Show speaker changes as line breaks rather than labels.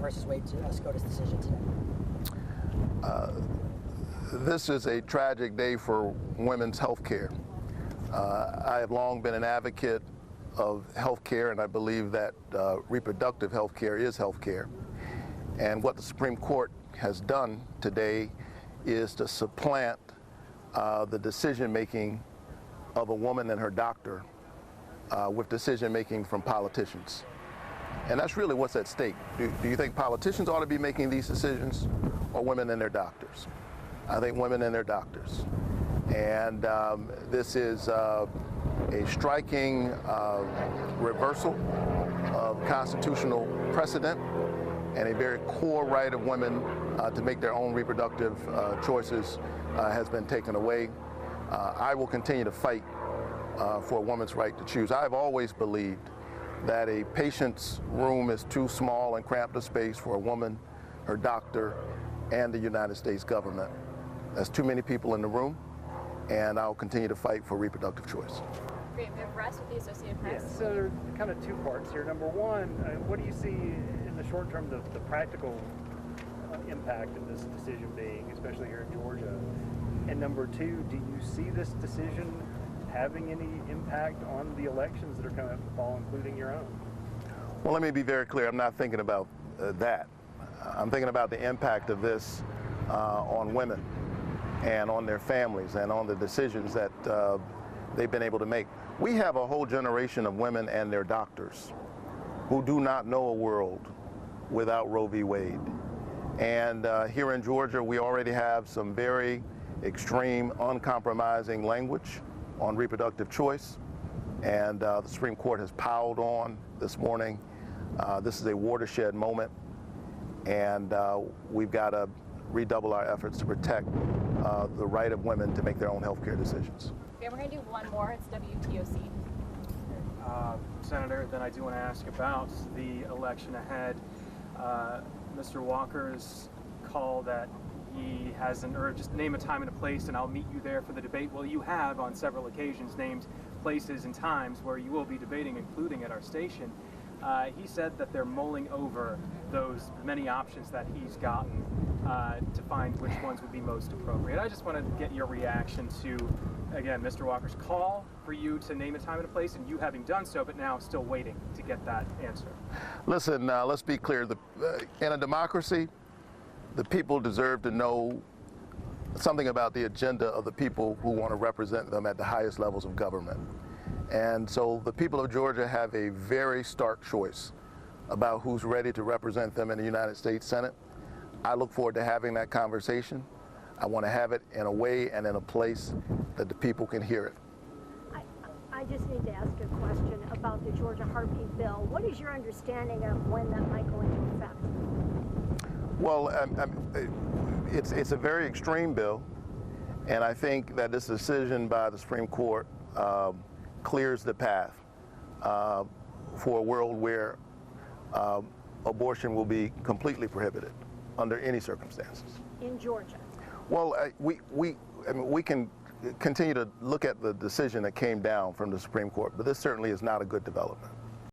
versus Wade SCOTUS decision today?
This is a tragic day for women's health care. I have long been an advocate of health care, and I believe that reproductive health care is health care. And what the Supreme Court has done today is to supplant the decision-making of a woman and her doctor with decision-making from politicians. And that's really what's at stake. Do you think politicians ought to be making these decisions, or women and their doctors? I think women and their doctors. And this is a striking reversal of constitutional precedent and a very core right of women to make their own reproductive choices has been taken away. I will continue to fight for a woman's right to choose. I've always believed that a patient's room is too small and cramped a space for a woman, her doctor, and the United States government. There's too many people in the room, and I'll continue to fight for reproductive choice.
Great. We have Russ with the Associated Press.
Yes, so there are kind of two parts here. Number one, what do you see in the short term, the practical impact of this decision being, especially here in Georgia? And number two, do you see this decision having any impact on the elections that are coming up in the fall, including your own?
Well, let me be very clear. I'm not thinking about that. I'm thinking about the impact of this on women and on their families and on the decisions that they've been able to make. We have a whole generation of women and their doctors who do not know a world without Roe v. Wade. And here in Georgia, we already have some very extreme, uncompromising language on reproductive choice. And the Supreme Court has piled on this morning. This is a watershed moment, and we've got to redouble our efforts to protect the right of women to make their own health care decisions.
Okay, we're going to do one more. It's WTOC.
Senator, then I do want to ask about the election ahead. Mr. Walker's call that he has an urge, just name a time and a place and I'll meet you there for the debate. Well, you have on several occasions named places and times where you will be debating, including at our station. He said that they're mulling over those many options that he's gotten to find which ones would be most appropriate. I just want to get your reaction to, again, Mr. Walker's call for you to name a time and a place, and you having done so, but now still waiting to get that answer.
Listen, let's be clear. In a democracy, the people deserve to know something about the agenda of the people who want to represent them at the highest levels of government. And so the people of Georgia have a very stark choice about who's ready to represent them in the United States Senate. I look forward to having that conversation. I want to have it in a way and in a place that the people can hear it.
I just need to ask a question about the Georgia heartbeat bill. What is your understanding of when that might go into effect?
Well, it's a very extreme bill, and I think that this decision by the Supreme Court clears the path for a world where abortion will be completely prohibited under any circumstances.
In Georgia?
Well, we can continue to look at the decision that came down from the Supreme Court, but this certainly is not a good development.